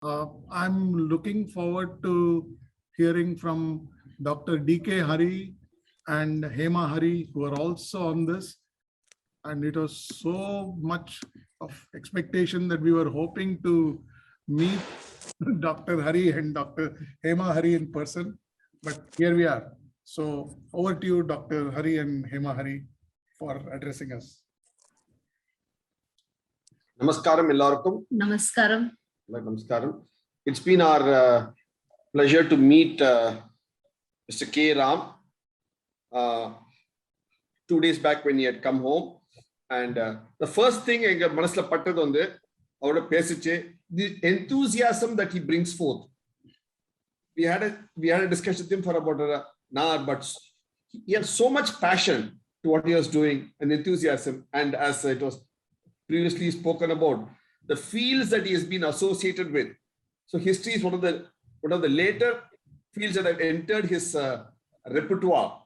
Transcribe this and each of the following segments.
I'm looking forward to hearing from Dr. D.K. Hari and Hema Hari, who are also on this. And it was so much of expectation that we were hoping to meet Dr. Hari and Dr. Hema Hari in person. But here we are. So over to you, Dr. Hari and Hema Hari, for addressing us. Namaskaram ellarkum. Namaskaram. Namaskaram. It's been our pleasure to meet Mr. K. Ram 2 days back when he had come home. And the first thing enga manasla pattadu undu avara pesiche the enthusiasm that he brings forth. We had a discussion with him for about an hour, but he had so much passion to what he was doing and enthusiasm. And as it was previously spoken about, the fields that he has been associated with. So history is one of the later fields that have entered his repertoire,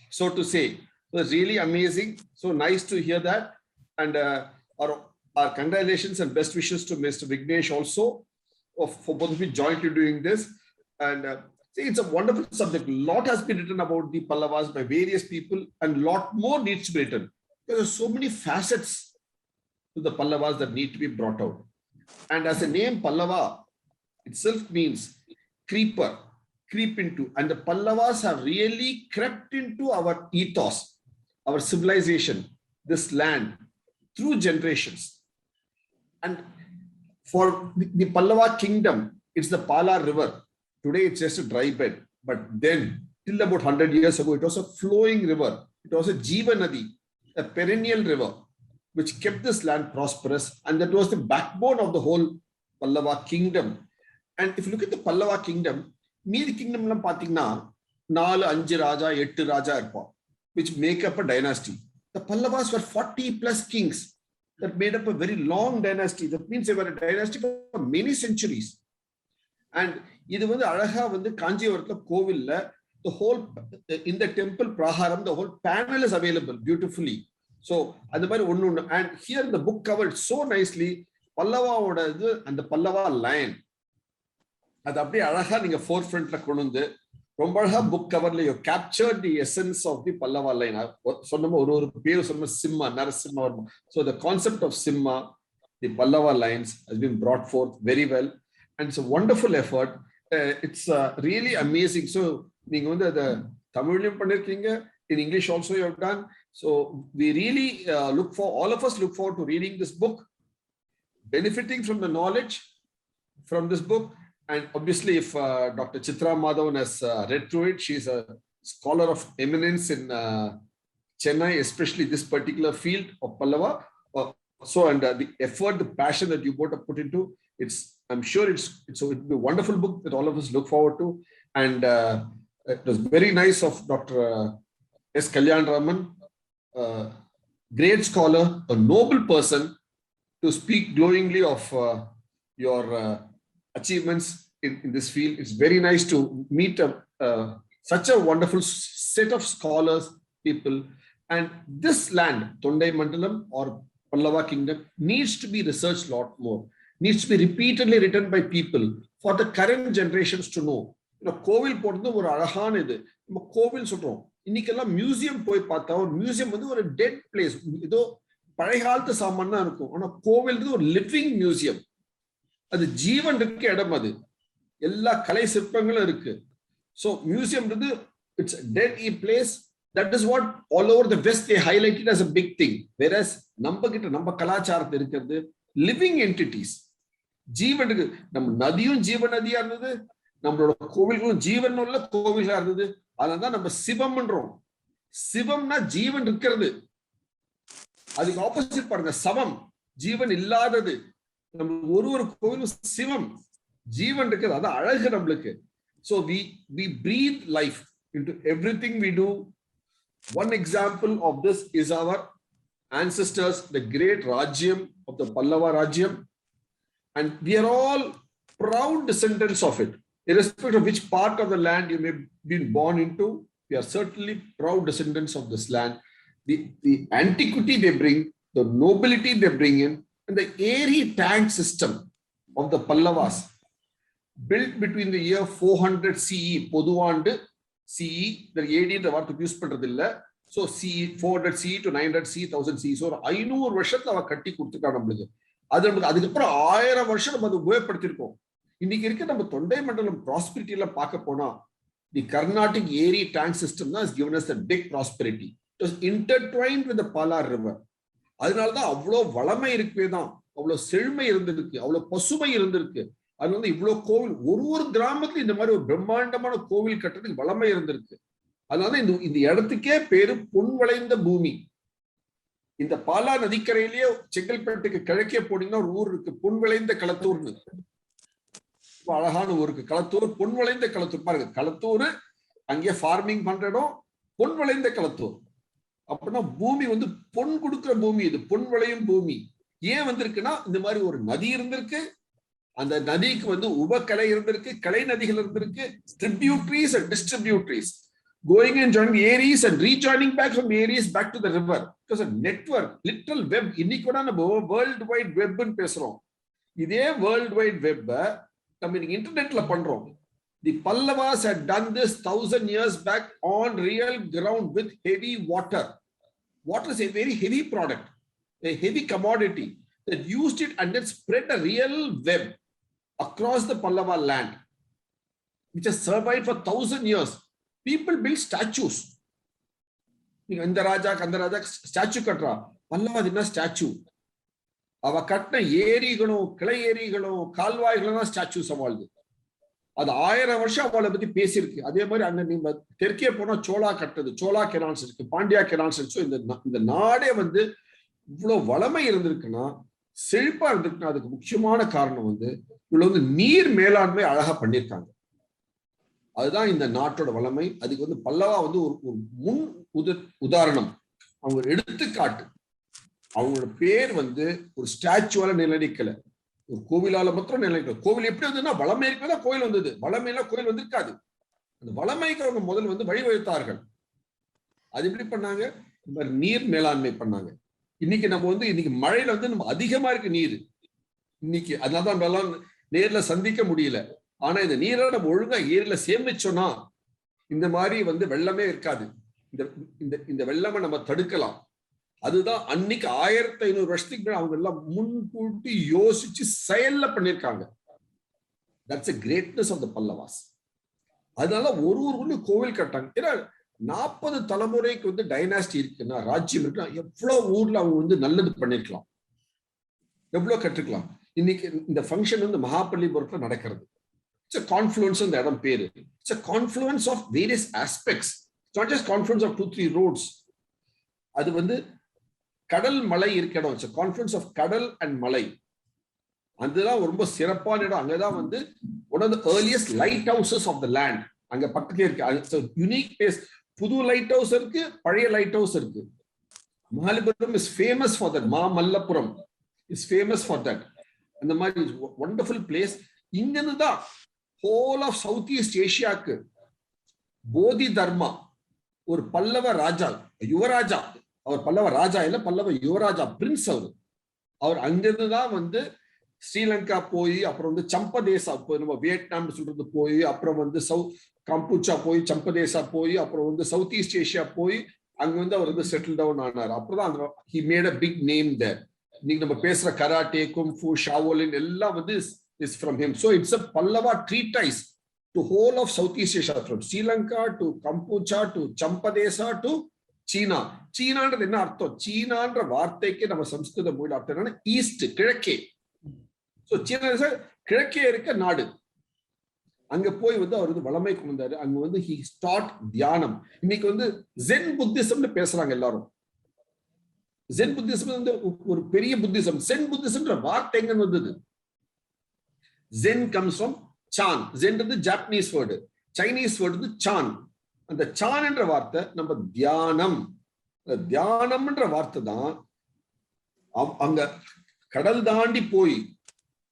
so to say. So it's really amazing. So nice to hear that. And our congratulations and best wishes to Mr. Vignesh also for both of you jointly doing this. And see, it's a wonderful subject. A lot has been written about the Pallavas by various people, and a lot more needs to be written. There are so many facets to the Pallavas that need to be brought out. And as the name Pallava itself means creeper, creep into. And the Pallavas have really crept into our ethos, our civilization, this land, through generations. And for the Pallava kingdom, it's the Pala river. Today it's just a dry bed. But then, till about 100 years ago, it was a flowing river. It was a Jiva Nadi, a perennial river, which kept this land prosperous. And that was the backbone of the whole Pallava kingdom. And if you look at the Pallava kingdom, Meedi kingdom la pathina 4, 5 raja, 8 raja irpa, which make up a dynasty. The Pallavas were 40 plus kings that made up a very long dynasty. That means they were a dynasty for many centuries. And idu vandu alaga vandu Kanjivaratla Kovilla, the whole in the temple praharam, the whole panel is available beautifully. So and here in the book covered so nicely Pallava and the Pallava lion. அது அப்படியே அழகா நீங்க forefrontல கொண்டு வந்து ரொம்ப அழகா book coverல you captured the essence of the Pallava line. சொன்னோம் ஒரு பேர் சொன்னோம் Simha, Narasimha. So the concept of Simha, the Pallava lines has been brought forth very well, and it's a wonderful effort. It's really amazing. So நீங்க வந்து அத தமிழ்லயும் பண்ணிருக்கீங்க, in English also you have done. So we really all of us look forward to reading this book, benefiting from the knowledge from this book. And obviously, if Dr. Chitra Madhavan has read through it, she's a scholar of eminence in Chennai, especially this particular field of Pallava. And the effort, the passion that you both have put into, I'm sure it'll be a wonderful book that all of us look forward to. And it was very nice of Dr. S. Kalyan Raman, great scholar, a noble person, to speak glowingly of your achievements in this field. It's very nice to meet such a wonderful set of scholars, people. And this land, Tondai Mandalam or Pallava kingdom, needs to be researched a lot more, needs to be repeatedly written by people for the current generations to know. கோவில் போடுறது ஒரு அழகான இது. நம்ம கோவில் சொல்றோம், இன்னைக்கெல்லாம் museum போய் பார்த்தா ஒரு மியூசியம் வந்து ஒரு டெட் பிளேஸ், ஏதோ பழைய காலத்து சாமான் தான் இருக்கும். ஆனா கோவில் ஒரு லிவிங் மியூசியம், அது ஜீவன் இருக்க இடம், அது எல்லா கலை சிற்பங்களும் இருக்கு. So museum it's a dead place. That is what all over the West they highlighted as a big thing. Whereas நம்ம கலாச்சாரத்தில் இருக்கிறது living entities. ஜீவன் இருக்கு. நம்ம நதியும் ஜீவ நதியா இருந்தது, நம்மளோட கோவில்களும் ஜீவன் உள்ள கோவில்களா இருந்தது. அதனாலதான் நம்ம சிவம்ன்றோம். சிவம்னா ஜீவன் இருக்கிறது. அதுக்கு ஆப்போசிட் பாருங்க, சவம் ஜீவன் இல்லாதது. நம்ம ஒரு கோவிலும் சிவம் ஜீவன் இருக்குது, அது அழகு நம்மளுக்கு. So we breathe life into everything we do. One example of this is our ancestors, the great Rajyam of the Pallava Rajyam, and we are all proud descendants of it. Irrespective of which part of the land you may be born into, we are certainly proud descendants of this land. The antiquity they bring, the nobility they bring in, and the airy tank system of the Pallavas, built between the year 400 CE, பொதுவாண்டு CE, the AD இந்த வார்த்தை use பண்றது இல்ல. So CE 400 CE to 900 CE 1000 CE, so 500 வருஷத்துல அவ கட்டி கொடுத்துட்டா நம்மளுக்கு. அதுக்கப்புறம் 1000 வருஷம் நம்ம அதை உபயோகப்படுத்திருக்கோம். இன்னைக்கு இருக்க நம்ம தொண்டை மண்டலம் ப்ராஸ்பெரிட்டி எல்லாம் பார்க்க போனா the Carnatic Erie tank system has given us a big prosperity. It was intertwined with the Palar river. அதனாலதான் அவ்வளவு வளமை இருக்கவே தான், அவ்வளவு செழுமை இருந்திருக்கு, அவ்வளவு பசுமை இருந்திருக்கு. அது வந்து இவ்வளவு கோவில், ஒரு கிராமத்துல இந்த மாதிரி ஒரு பிரம்மாண்டமான கோவில் கட்டுறதுக்கு வளமை இருந்திருக்கு. அதனால இந்த இடத்துக்கே பேரு பொன் விளைந்த பூமி. இந்த பாலா நதிக்கரையிலேயே செங்கல்பட்டுக்கு கிழக்கே போனீங்கன்னா ஒரு ஊர் இருக்கு, பொன் விளைந்த களத்தூர்னு. அழகான ஊருக்கு களத்தூர், பொன் விளைந்த களத்தூர். பாருங்க, களத்தூர் அங்கே ஃபார்மிங் பண்ற இடம், பொன் விளைந்த களத்தூர். அப்படின்னா பூமி வந்து பொன் கொடுக்கிற பூமி, இது பொன் விளையும் பூமி. ஏன் வந்திருக்குன்னா இந்த மாதிரி ஒரு நதி இருந்திருக்கு, அந்த நதிக்கு வந்து உபகலை இருந்திருக்கு, கலை நதிகள் இருந்திருக்கு, tributaries and distributaries, going and joining Aries and rejoining back from Aries back to the river. Because a network, literal web. இன்னைக்கு கூட நம்ம வேர்ல்ட் வைட் வெப்னு பேசுறோம். இதே வேர்ல்ட் வைட் வெப் நம்ம இன்டர்நெட்ல பண்றோம். The Pallavas had done this 1000 years back on real ground with heavy water. Water is a very heavy product, a heavy commodity. That used it and then spread a real web across the Pallava land, which has survived for 1000 years. People build statues. இந்த ராஜா அந்த ராஜா statue கட்டுறா, பல்லவா என்ன statue? அவ கட்டின ஏரிகளும் கிளை ஏரிகளும் கால்வாய்களும் தான் statue சவால்து. அது 1000 வருஷம் அவளை பத்தி பேசியிருக்கு. அதே மாதிரி அங்க நீங்க தெற்கே போனா சோழா கட்டுறது, சோழா கெனால்ஸ் இருக்கு, பாண்டியா கெனால்ஸ் இருக்கு. இந்த நாடே வந்து இவ்வளவு வளமை இருந்திருக்குன்னா, செழிப்பா இருந்திருக்குன்னா, அதுக்கு முக்கியமான காரணம் வந்து இவ்வளவு வந்து நீர் மேலாண்மை அழகா பண்ணியிருக்காங்க. அதுதான் இந்த நாட்டோட வளமை. அதுக்கு வந்து பல்லவா வந்து ஒரு முன் உதாரணம், அவங்க எடுத்துக்காட்டு. அவங்களோட பேர் வந்து ஒரு ஸ்டாச்சுவால நிலைக்கல, ஒரு கோவிலால மாத்திரம் நிலைக்கல. கோவில் எப்படி வந்ததுன்னா வளமை இருக்கதான் கோயில் வந்தது, வளமையெல்லாம் கோயில் வந்திருக்காது. அந்த வளமைக்கு அவங்க முதல்ல வந்து வழிவகுத்தார்கள். அது எப்படி பண்ணாங்க? இந்த மாதிரி நீர் மேலாண்மை பண்ணாங்க. இன்னைக்கு நம்ம வந்து இன்னைக்கு மழையில வந்து நம்ம அதிகமா இருக்கு நீர் இன்னைக்கு, அதனாலதான் நம்ம எல்லாம் நேர்ல சந்திக்க முடியல. ஆனா இந்த நீரை நம்ம ஒழுங்கா ஏரியில சேமிச்சோம்னா இந்த மாதிரி வந்து வெள்ளமே இருக்காது. இந்த வெள்ளமை நம்ம தடுக்கலாம். அதுதான் அன்னைக்கு 1500 வருஷத்துக்கு மேல அவங்க எல்லாம் முன்கூட்டி யோசிச்சு செயல்ல பண்ணிருக்காங்க. That's a greatness of the Pallavas. அதனால ஒரு கோவில் கட்டாங்க. ஏன்னா 40 தலைமுறைக்கு வந்து டைனாஸ்டி இருக்குன்னா, ராஜ்யம் இருக்குன்னா, எவ்வளவு ஊர்ல அவங்க வந்து நல்லது பண்ணிருக்கலாம், எவ்வளவு கற்றுக்கலாம். இன்னைக்கு இந்த ஃபங்க்ஷன் வந்து மகாபலிபுரத்துல நடக்கிறது. It's a confluence இந்த இடம் பேரு. It's a confluence of various aspects. It's not just confluence of 2-3 roads. அது வந்து கடல் மலை இருக்க இடம். It's a confluence of கடல் and மலை. அதுதான் ரொம்ப சிறப்பான இடம். அங்கதான் வந்து one of the earliest lighthouses of the land. அங்க பக்கத்துல இருக்கு. Unique place. புது லைட் ஹவுஸ் இருக்கு, பழைய லைட் ஹவுஸ் இருக்கு. Mahabalipuram is famous for that. Mamallapuram is famous for that. அந்த மாதிரி wonderful place. இங்கிருந்து தான் ஹோல் ஆஃப் சவுத் ஈஸ்ட் ஏஷியாவுக்கு போதி தர்மா, ஒரு பல்லவ ராஜா, யுவராஜா, அவர் பல்லவ ராஜா இல்ல, பல்லவ யுவராஜா, பிரின்ஸ். அவர் அங்கிருந்து தான் வந்து ஸ்ரீலங்கா போய், அப்புறம் வந்து சம்பதேசா போய், நம்ம வியட்நாம் சொல்றது போய், அப்புறம் வந்து கம்பூச்சா போய், சம்பதேசா போய், அப்புறம் வந்து சவுத் ஈஸ்ட் ஏஷியா போய், அங்க வந்து அவர் வந்து செட்டில் டவுன் ஆனார். அப்புறம் தான் he made a big name there. இன்னைக்கு நம்ம பேசுற கராட்டே, குங்ஃபு, ஷாவோலின் எல்லாம் வந்து is from him. So it's a Pallava treatise to whole of Southeast Asia, from Sri Lanka to Kampucha to Champadesa to China. சீனான்றது என்ன அர்த்தம்? சீனான்ற வார்த்தைக்கு நம்ம சம்ஸ்கிருத மொழியில் அர்த்தம் என்னன்னா ஈஸ்ட், கிழக்கே. சோ சீனா கிழக்கே இருக்க நாடு. அங்க போய் வந்து அவர் வந்து வளமை கொண்டு வந்தாரு. அங்க வந்து he taught தியானம். இன்னைக்கு வந்து ஜென் புத்திசம்னு பேசுறாங்க எல்லாரும். ஜென் புத்திசம் வந்து ஒரு பெரிய புத்திசம். ஜென் புத்திசம்ன்ற வார்த்தை எங்க வந்தது? Zen comes from Chan. Zen is the Japanese word. Chinese word is Chan. அந்த Chan என்ற வார்த்தை நம்ம தியானம். தியானம் என்ற வார்த்தை தான் அங்க கடல் தாண்டி போய்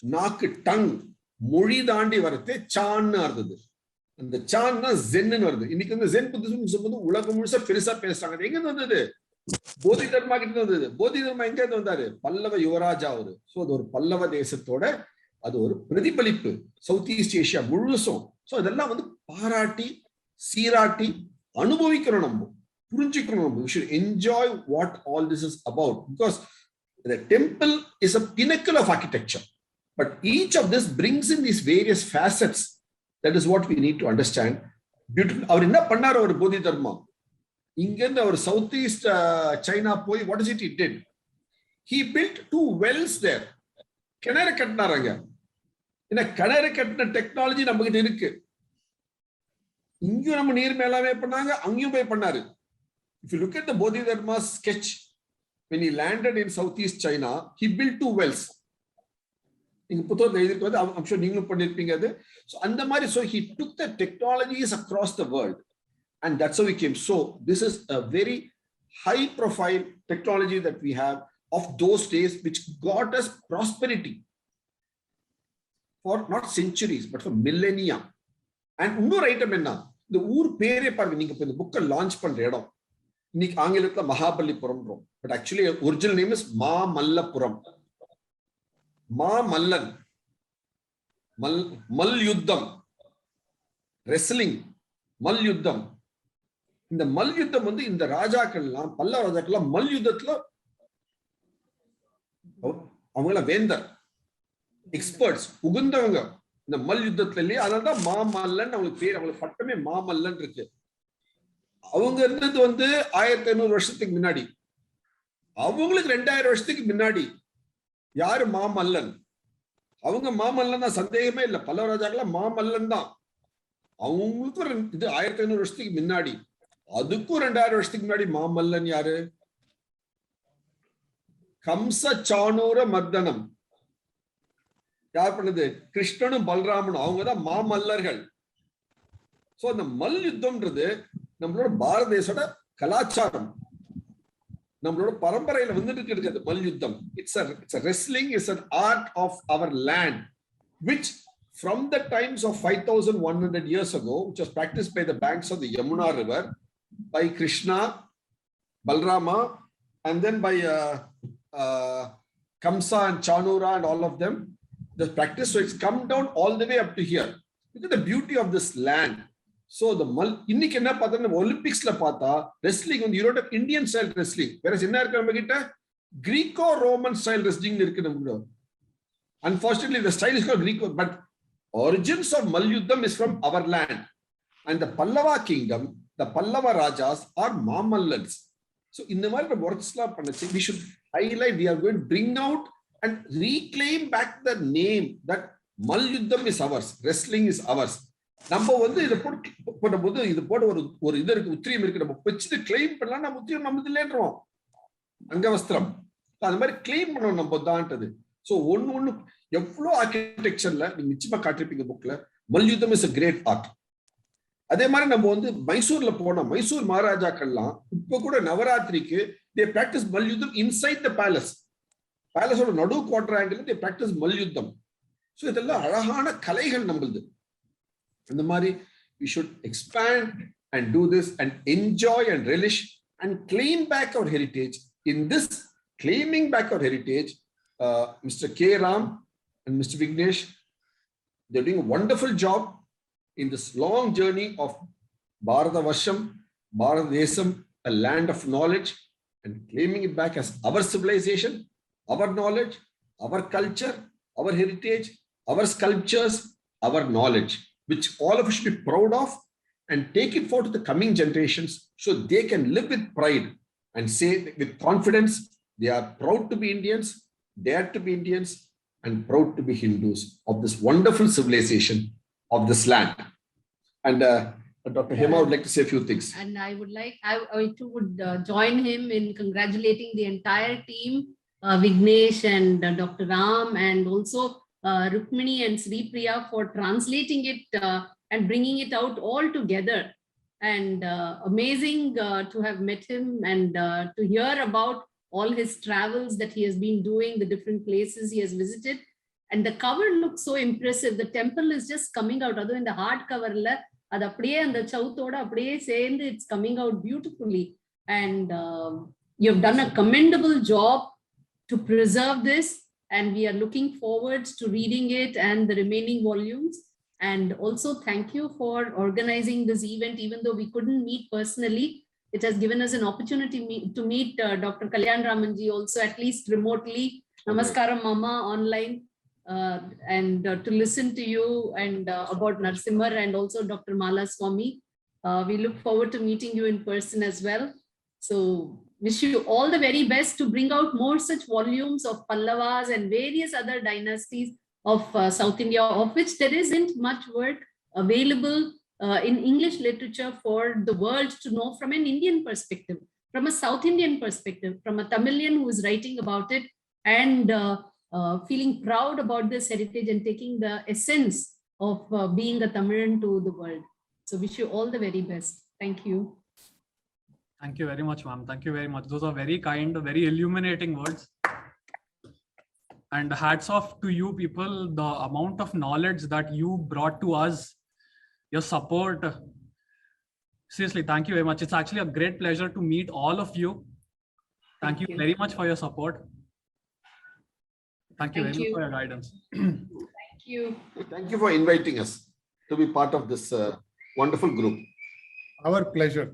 நாக்கு டங் மொழி தாண்டி வரதே சான்னு இருந்தது. அந்த சான் தான் ஜென்னு வருது. இன்னைக்கு வந்து ஜென் புத்திசம் சொல்லும்போது உலகம் முழுசா பெருசா பேசுறாங்க. எங்க வந்தது? போதி தர்மா கிட்ட வந்தது. போதி தர்மா எங்க இருந்து வந்தாரு? பல்லவ யுவராஜா அவரு. சோ அது ஒரு பல்லவ தேசத்தோட அது ஒரு பிரதிபலிப்பு சவுத் ஈஸ்ட் ஏஷியா முழுசும். ஸோ இதெல்லாம் வந்து பாராட்டி சீராட்டி அனுபவிக்கணும், நம்ம புரிஞ்சுக்கணும். நம்ம we should enjoy what all this is about, because the temple is a pinnacle of architecture, but each of this brings in these various facets. That is what we need to understand. Beautiful. அவர் என்ன பண்ணாரு ஒரு போதி தர்மா, இங்க இருந்து அவர் south east China போய் what is it he did? He built 2 wells there. கிணறு கட்டினாருங்க. என்ன கிணறு கட்டின டெக்னாலஜி நம்ம கிட்ட இருக்கு. இங்கேயும் நம்ம நீர் மேலாண்மை பண்ணாங்க, அங்கேயும் போய் பண்ணாரு. If you look at the Bodhidharma's sketch, when he landed in southeast China, he built 2 wells. நீங்க புத்தகத்தை எழுதிட்டு வந்து I'm sure நீங்களும் பண்ணிருப்பீங்க அது. So அந்த மாதிரி, so he took the technologies across the world, and that's how he came. So this is a very high profile technology that we have of those days, which got us prosperity for not centuries but for millennia. And இன்னொரு item என்ன, இந்த ஊர் பேரே பாருங்க, நீங்க இந்த புக்கை launch பண்ற இடம் இன்னைக்கு ஆங்கிலத்துல Mahabalipuram, but actually original name is Mamallapuram. Mamallan, மல் யுத்தம், ரெஸ்லிங், மல் யுத்தம். இந்த மல் யுத்தம் வந்து இந்த ராஜாக்கள்லாம், பல்லவ ராஜாக்கள்லாம் மல் யுத்தத்துல அவங்கள வேந்தர், எக்ஸ்பர்ட்ஸ், உகுந்தவங்க இந்த மல் யுத்தத்துல இல்லையா, அதனால்தான் மாமல்லன் அவங்களுக்கு பேர், அவங்களுக்கு பட்டமே மாமல்லன் இருக்கு. அவங்க இருந்தது வந்து 1500 வருஷத்துக்கு முன்னாடி, அவங்களுக்கு 2000 வருஷத்துக்கு முன்னாடி யாரு மாமல்லன், அவங்க மாமல்லன் தான், சந்தேகமே இல்லை. பல்லவ ராஜாக்கள் மாமல்லன் தான். அவங்களுக்கு இது 1500 வருஷத்துக்கு முன்னாடி, அதுக்கும் 2000 வருஷத்துக்கு முன்னாடி மாமல்லன் யாரு? கம்ச சாணூர மர்தனம் யார் பண்ணது? கிருஷ்ணனும் பலராமனும், அவங்கதான் மாமல்லர்கள். சோ அந்த மல் யுத்தம்ன்றது நம்மளோட பாரத தேசோட கலாச்சாரம், நம்மளோட பரம்பரையில வந்துட்டு இருக்கிறது மல் யுத்தம். It's a wrestling is an art of our land, which from the times of 5100 years ago, which was practiced by the banks of the Yamuna river by Krishna, Balrama, and then by Kamsa and Chanura and all of them, the practice. So it's come down all the way up to here. Look at the beauty of this land. So the இன்னைக்கு என்ன பார்த்தா, நம்ம ஒலிம்பிக்ஸ்ல பார்த்தா wrestling வந்து யூரோட Indian style wrestling, வேற என்ன இருக்கு நம்ம கிட்ட? கிரீக்கோ ரோமன் ஸ்டைல் ரெஸ்லிங் இருக்கு நம்ம. Unfortunately the style is called Greco, but origins of Malyuddham is from our land, and the Pallava kingdom, the Pallava rajas are Mamallans. So in the மாதிரி worksla பண்ணச்சு, we should highlight, we are going to bring out and reclaim back the name that Malyuddham is ours, wrestling is ours. நம்ம வந்து இதை போட்டு இது போட்டு ஒரு இது இருக்கு, உத்திரியம் இருக்கு, நம்ம வச்சுட்டு கிளைம் பண்ணலாம், நம்ம உத்திரியம் நம்மது இல்லைன்றோம், அங்கவஸ்திரம். அது மாதிரி கிளைம் பண்ணணும் நம்ம தான்றது. ஸோ ஒண்ணு எவ்வளோ ஆர்கிடெக்சர்ல நீங்க நிச்சயமா காட்டிருப்பீங்க புக்ல, மல்யுத்தம் இஸ் a great art. அதே மாதிரி நம்ம வந்து மைசூர்ல போனா, மைசூர் மகாராஜாக்கள்லாம் இப்ப கூட நவராத்திரிக்கு they practice மல்யுத்தம் inside the palace. பேலஸோட நடு குவார்டர் ஆங்கிள் they practice மல்யுத்தம். ஸோ இதெல்லாம் அழகான கலைகள் நம்மளுது. இந்த மாதிரி we should expand and do this and enjoy and relish and claim back our heritage. In this claiming back our heritage, Mr. K. Ram and Mr. Vignesh, they're doing a wonderful job in this long journey of Bharatavasham, Bharatadesam, a land of knowledge, and claiming it back as our civilization, our knowledge, our culture, our heritage, our sculptures, our knowledge, which all of us should be proud of and take it forward to the coming generations so they can live with pride and say with confidence they are proud to be Indians, dare to be Indians, and proud to be Hindus of this wonderful civilization of this land. And Dr. Hema would like to say a few things. And I would like, I too would join him in congratulating the entire team, Vignesh and Dr. Ram, and also Rukmini and Sri Priya for translating it and bringing it out all together. And amazing to have met him and to hear about all his travels that he has been doing, the different places he has visited. And the cover looks so impressive. The temple is just coming out. Although in the hard cover, அது அப்படியே அந்த சவுத்தோட அப்படியே சேர்ந்து it's coming out beautifully. And you have done a commendable job to preserve this and we are looking forward to reading it and the remaining volumes. And also thank you for organizing this event, even though we couldn't meet personally. It has given us an opportunity to meet Dr. Kalyan Ramanji also, at least remotely. Namaskaram Mama online, and to listen to you and about Narsimhar and also Dr. Mala Swami. We look forward to meeting you in person as well. So wish you all the very best to bring out more such volumes of Pallavas and various other dynasties of South India, of which there isn't much work available in English literature for the world to know from an Indian perspective, from a South Indian perspective, from a Tamilian who is writing about it and feeling proud about this heritage and taking the essence of being a Tamilan to the world. So wish you all the very best. Thank you. Thank you very much, ma'am. Thank you very much. Those are very kind, very illuminating words. And hats off to you people, the amount of knowledge that you brought to us, your support. Seriously, thank you very much. It's actually a great pleasure to meet all of you. Thank you very much for your support. Thank you very much for your guidance. Thank you. Thank you for inviting us to be part of this wonderful group. Our pleasure.